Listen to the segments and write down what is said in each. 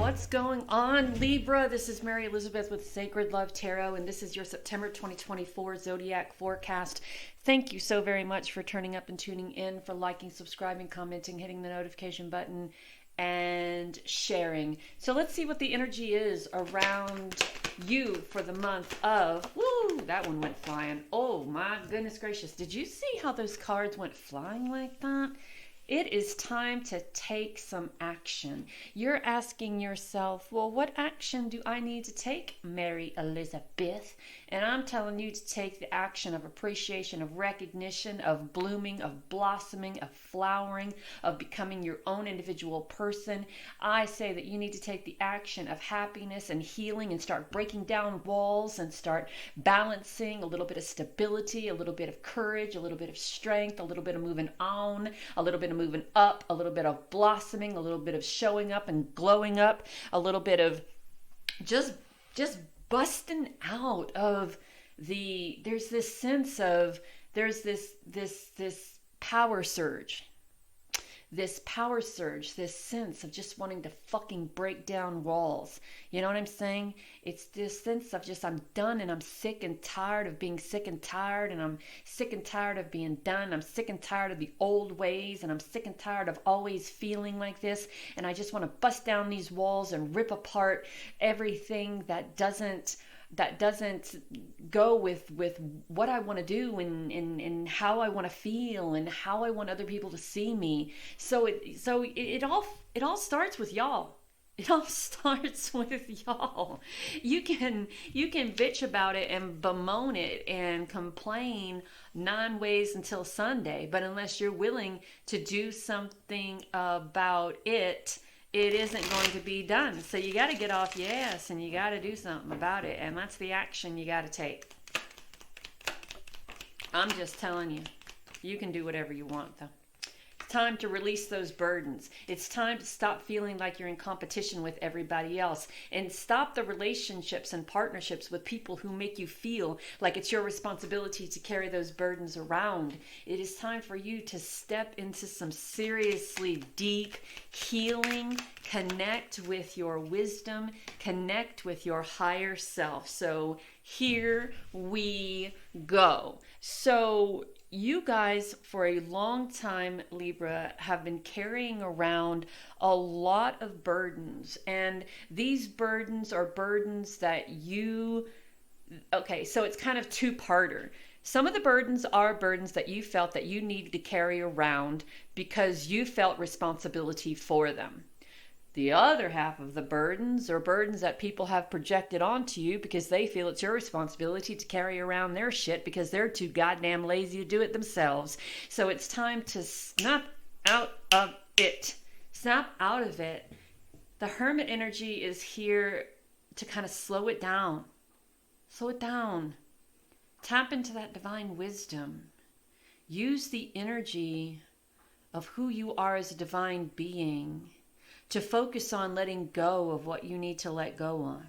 What's going on, Libra? This is Mary Elizabeth with Sacred Love Tarot, and this is your September 2024 Zodiac forecast. Thank you so very much for turning up and tuning in, for liking, subscribing, commenting, hitting the notification button, and sharing. So let's see what the energy is around you for the month of... Woo! That one went flying. Oh my goodness gracious. Did you see how those cards went flying like that? It is time to take some action. You're asking yourself, well, what action do I need to take, Mary Elizabeth? And I'm telling you to take the action of appreciation, of recognition, of blooming, of blossoming, of flowering, of becoming your own individual person. I say that you need to take the action of happiness and healing and start breaking down walls and start balancing a little bit of stability, a little bit of courage, a little bit of strength, a little bit of moving on, a little bit of moving up, a little bit of blossoming, a little bit of showing up and glowing up, a little bit of just busting out of there's this sense of, there's this power surge, this sense of just wanting to fucking break down walls. You know what I'm saying? It's this sense of just, I'm done and I'm sick and tired of being sick and tired, and I'm sick and tired of being done. I'm sick and tired of the old ways, and I'm sick and tired of always feeling like this. And I just want to bust down these walls and rip apart everything that doesn't go with what I want to do and how I want to feel and how I want other people to see me. So it all starts with y'all. It all starts with y'all. You can bitch about it and bemoan it and complain 9 ways until Sunday, but unless you're willing to do something about it, it isn't going to be done. So you got to get off your ass and you got to do something about it. And that's the action you got to take. I'm just telling you, you can do whatever you want though. It's time to release those burdens. It's time to stop feeling like you're in competition with everybody else, and stop the relationships and partnerships with people who make you feel like it's your responsibility to carry those burdens around. It is time for you to step into some seriously deep healing, connect with your wisdom, connect with your higher self. So here we go. So you guys, for a long time, Libra, have been carrying around a lot of burdens. And these burdens are burdens that okay, so it's kind of two-parter. Some of the burdens are burdens that you felt that you needed to carry around because you felt responsibility for them. The other half of the burdens are burdens that people have projected onto you because they feel it's your responsibility to carry around their shit because they're too goddamn lazy to do it themselves. So it's time to snap out of it. Snap out of it. The Hermit energy is here to kind of slow it down. Slow it down. Tap into that divine wisdom. Use the energy of who you are as a divine being to focus on letting go of what you need to let go on,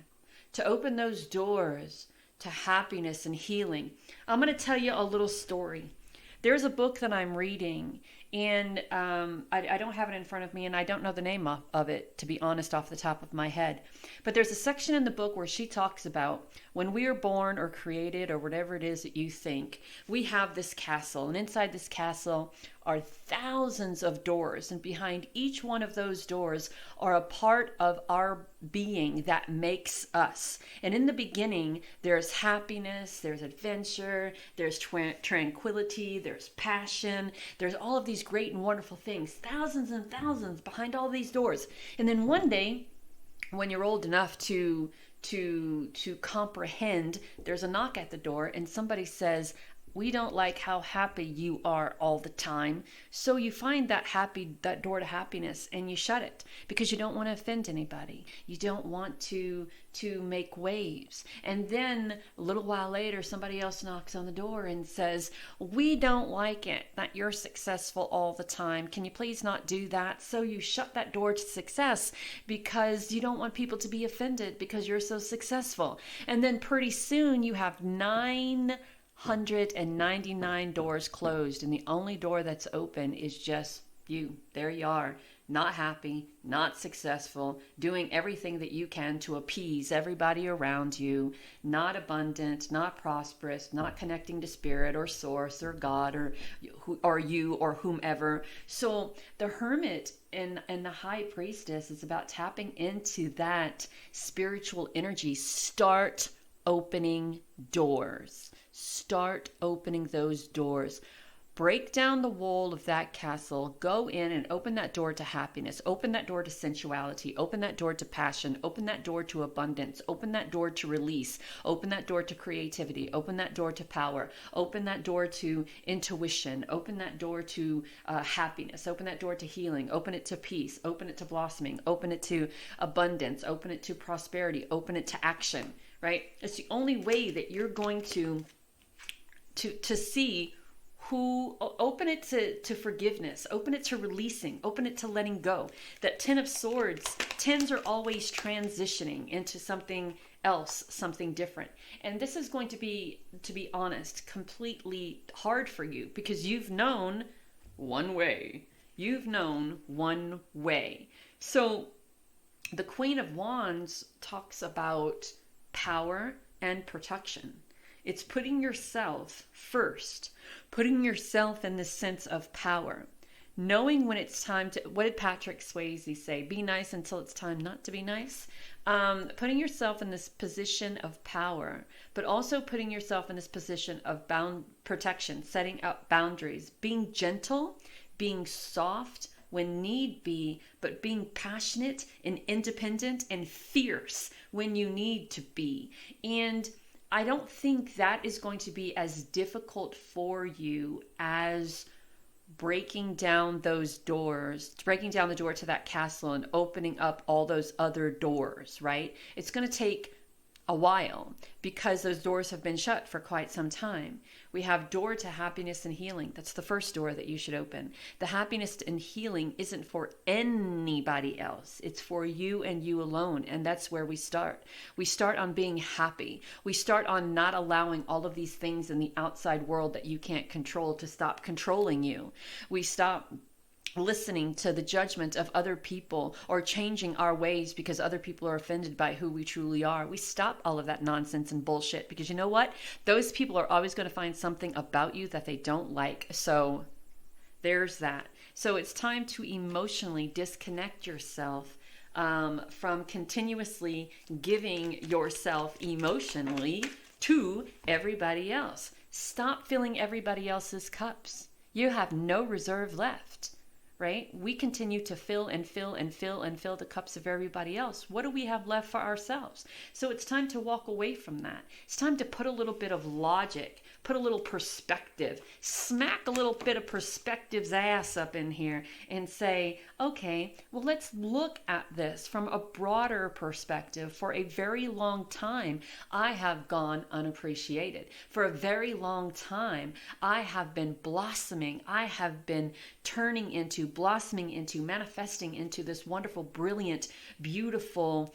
to open those doors to happiness and healing. I'm going to tell you a little story. There's a book that I'm reading, and I don't have it in front of me, and I don't know the name of it, to be honest, off the top of my head. But there's a section in the book where she talks about when we are born or created or whatever it is that you think, we have this castle, and inside this castle are thousands of doors, and behind each one of those doors are a part of our being that makes us. And in the beginning, there's happiness, there's adventure, there's tranquility, there's passion, there's all of these great and wonderful things, thousands and thousands behind all these doors. And then one day, when you're old enough to comprehend, there's a knock at the door and somebody says, we don't like how happy you are all the time. So you find that door to happiness and you shut it because you don't want to offend anybody. You don't want to make waves. And then a little while later, somebody else knocks on the door and says, we don't like it that you're successful all the time. Can you please not do that? So you shut that door to success because you don't want people to be offended because you're so successful. And then pretty soon you have 999 doors closed, and the only door that's open is just you. There you are. not happy, not successful, doing everything that you can to appease everybody around you, not abundant, not prosperous, not connecting to spirit or source or God or you or whomever. So the hermit and the high priestess is about tapping into that spiritual energy. Start opening doors. Start opening those doors. Break down the wall of that castle, go in and open that door to happiness, open that door to sensuality, open that door to passion, open that door to abundance, open that door to release, open that door to creativity, open that door to power, open that door to intuition, open that door to happiness, open that door to healing, open it to peace, open it to blossoming, open it to abundance, open it to prosperity, open it to action, right? It's the only way that you're going to see open it to forgiveness, open it to releasing, open it to letting go. That 10 of Swords, 10s are always transitioning into something else, something different. And this is going to be honest, completely hard for you because you've known one way. You've known one way. So the Queen of Wands talks about power and protection. It's putting yourself first, putting yourself in the sense of power, knowing when it's time to, what did Patrick Swayze say? Be nice until it's time not to be nice. Putting yourself in this position of power, but also putting yourself in this position of protection, setting up boundaries, being gentle, being soft when need be, but being passionate and independent and fierce when you need to be. And I don't think that is going to be as difficult for you as breaking down those doors, breaking down the door to that castle and opening up all those other doors, right? It's going to take a while because those doors have been shut for quite some time. We have door to happiness and healing. That's the first door that you should open. The happiness and healing isn't for anybody else. It's for you and you alone. And that's where we start. We start on being happy. We start on not allowing all of these things in the outside world that you can't control to stop controlling you. We stop listening to the judgment of other people or changing our ways because other people are offended by who we truly are. We stop all of that nonsense and bullshit because you know what? Those people are always going to find something about you that they don't like. So there's that. So it's time to emotionally disconnect yourself from continuously giving yourself emotionally to everybody else. Stop filling everybody else's cups. You have no reserve left. Right? We continue to fill and fill and fill and fill the cups of everybody else. What do we have left for ourselves? So it's time to walk away from that. It's time to put a little bit of logic, put a little perspective, smack a little bit of perspective's ass up in here and say, okay, well, let's look at this from a broader perspective. For a very long time, I have gone unappreciated. For a very long time, I have been blossoming. I have been turning into, blossoming into, manifesting into this wonderful, brilliant, beautiful,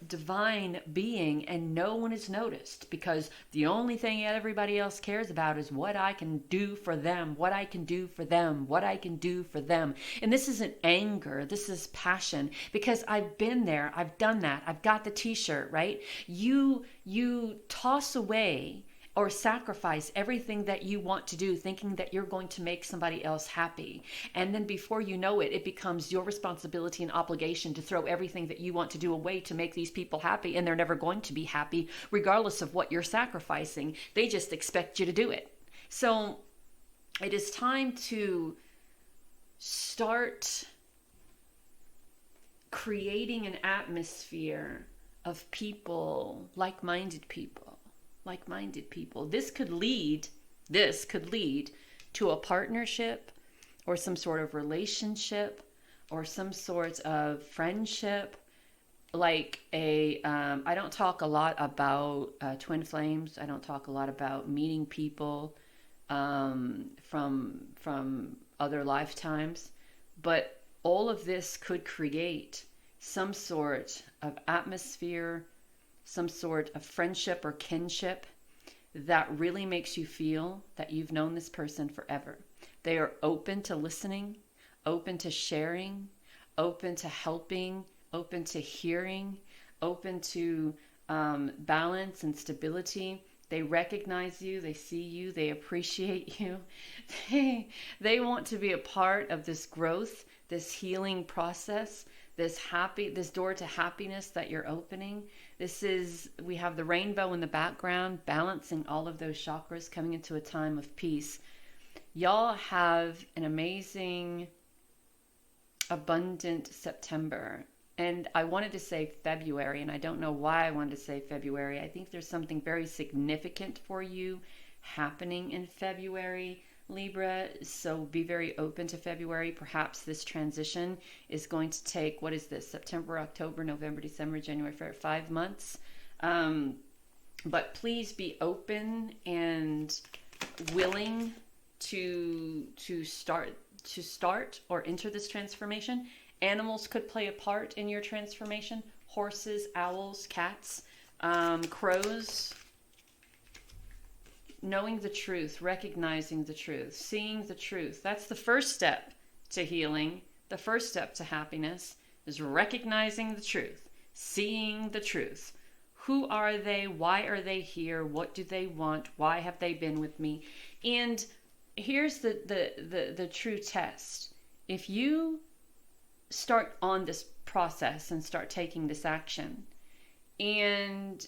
divine being, and no one has noticed because the only thing that everybody else cares about is what I can do for them, what I can do for them, what I can do for them. And this isn't anger, this is passion, because I've been there, I've done that, I've got the t-shirt, right? You toss away or sacrifice everything that you want to do, thinking that you're going to make somebody else happy. And then before you know it, it becomes your responsibility and obligation to throw everything that you want to do away to make these people happy. And they're never going to be happy, regardless of what you're sacrificing. They just expect you to do it. So it is time to start creating an atmosphere of people, like-minded people. This could lead to a partnership or some sort of relationship or some sort of friendship. Like I don't talk a lot about twin flames. I don't talk a lot about meeting people from other lifetimes, but all of this could create some sort of atmosphere, some sort of friendship or kinship that really makes you feel that you've known this person forever. They are open to listening, open to sharing, open to helping, open to hearing, open to balance and stability. They recognize you, they see you, they appreciate you. They want to be a part of this growth, this healing process, this door to happiness that you're opening. We have the rainbow in the background, balancing all of those chakras, coming into a time of peace. Y'all have an amazing, abundant September. And I wanted to say February, and I don't know why I wanted to say February. I think there's something very significant for you happening in February, Libra. So be very open to February. Perhaps this transition is going to take, what is this? September, October, November, December, January, February, 5 months. But please be open and willing to start or enter this transformation. Animals could play a part in your transformation. Horses, owls, cats, crows. Knowing the truth, recognizing the truth, seeing the truth. That's the first step to healing. The first step to happiness is recognizing the truth, seeing the truth. Who are they? Why are they here? What do they want? Why have they been with me? And here's the true test. If you start on this process and start taking this action, and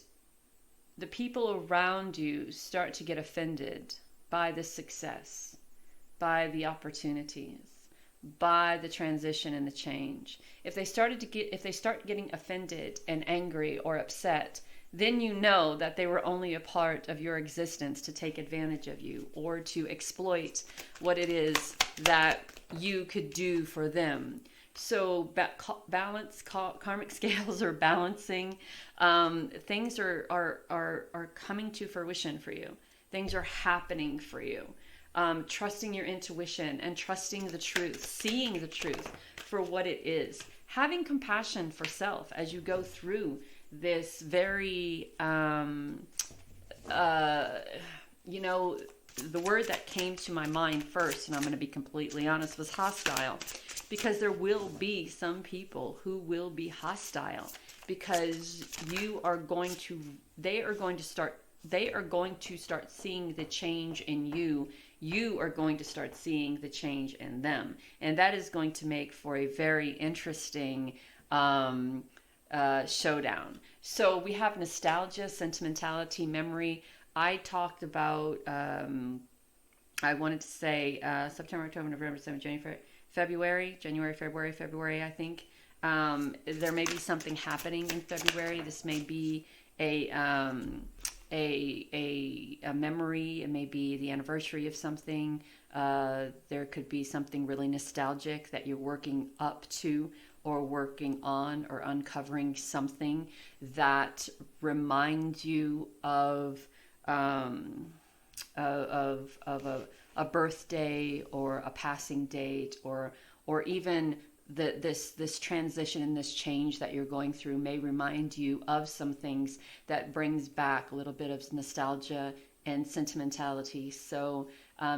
the people around you start to get offended by the success, by the opportunities, by the transition and the change, if they start getting offended and angry or upset, then you know that they were only a part of your existence to take advantage of you or to exploit what it is that you could do for them. So balance, karmic scales are balancing. Things are coming to fruition for you. Things are happening for you. Trusting your intuition and trusting the truth, seeing the truth for what it is. Having compassion for self as you go through this very, the word that came to my mind first, and I'm going to be completely honest, was hostile. Because there will be some people who will be hostile because they are going to start seeing the change in you. You are going to start seeing the change in them. And that is going to make for a very interesting showdown. So we have nostalgia, sentimentality, memory. I talked about, I wanted to say September, October, November, December, January, February, I think. There may be something happening in February. This may be a memory. It may be the anniversary of something. There could be something really nostalgic that you're working up to or working on or uncovering something that reminds you of a birthday or a passing date, or even this transition and this change that you're going through may remind you of some things that brings back a little bit of nostalgia and sentimentality. So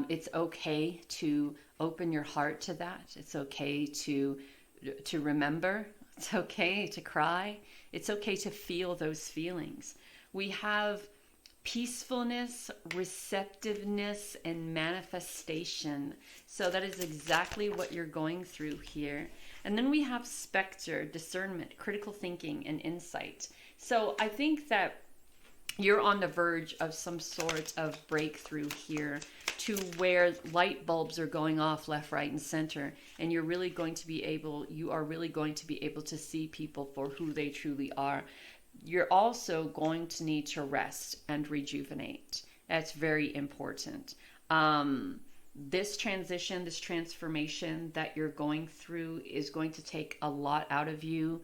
it's okay to open your heart to that. It's okay to remember. It's okay to cry. It's okay to feel those feelings. We have peacefulness, receptiveness, and manifestation. So that is exactly what you're going through here. And then we have specter, discernment, critical thinking, and insight. So I think that you're on the verge of some sort of breakthrough here to where light bulbs are going off left, right, and center. And you are really going to be able to see people for who they truly are. You're also going to need to rest and rejuvenate. That's very important. This transition, this transformation that you're going through is going to take a lot out of you,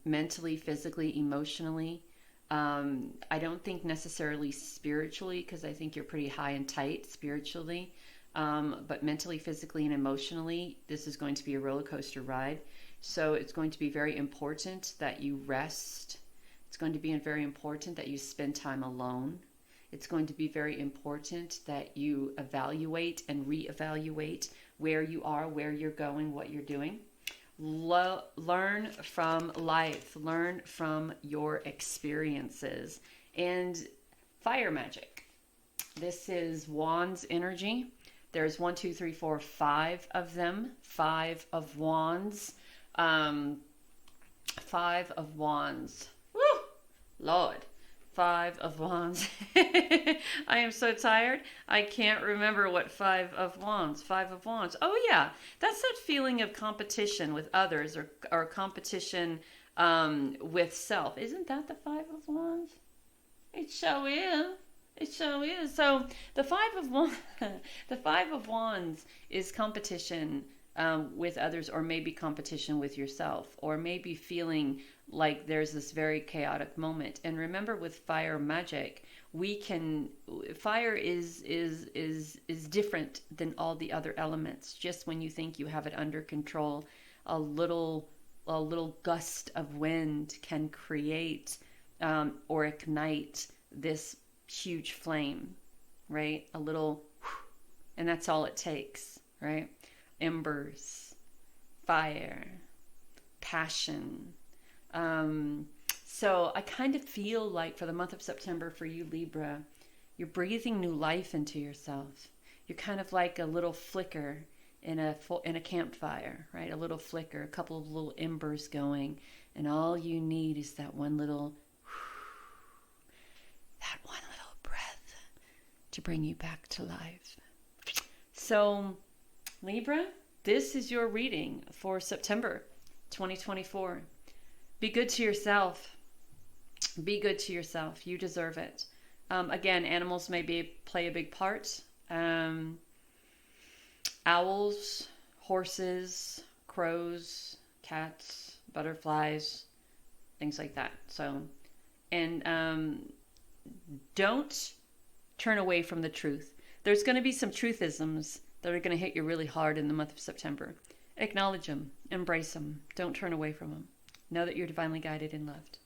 mentally, physically, emotionally. I don't think necessarily spiritually, because I think you're pretty high and tight spiritually. But mentally, physically, and emotionally, this is going to be a roller coaster ride. So it's going to be very important that you rest. It's going to be very important that you spend time alone. It's going to be very important that you evaluate and reevaluate where you are, where you're going, what you're doing. Learn from life, learn from your experiences. And fire magic. This is Wands energy. There's 1, 2, 3, 4, 5 of them. 5 of Wands. 5 of Wands. Woo! Lord. 5 of Wands. I am so tired. I can't remember what 5 of Wands. 5 of Wands. Oh yeah, that's that feeling of competition with others, or competition with self. Isn't that the 5 of Wands? It sure is. It sure is. So the 5 of Wands, the 5 of Wands is competition with others, or maybe competition with yourself, or maybe feeling like there's this very chaotic moment. And remember, with fire magic, fire is different than all the other elements. Just when you think you have it under control, a little gust of wind can create or ignite this huge flame, right? A little, and that's all it takes, right? Embers, fire, passion. So I kind of feel like for the month of September for you, Libra, you're breathing new life into yourself. You're kind of like a little flicker in a campfire, right? A little flicker, a couple of little embers going, and all you need is that one little breath to bring you back to life. So, Libra, this is your reading for September 2024. Be good to yourself. Be good to yourself. You deserve it. Again, animals may play a big part. Owls, horses, crows, cats, butterflies, things like that. So, and don't turn away from the truth. There's going to be some truthisms that are going to hit you really hard in the month of September. Acknowledge them. Embrace them. Don't turn away from them. Know that you're divinely guided and loved.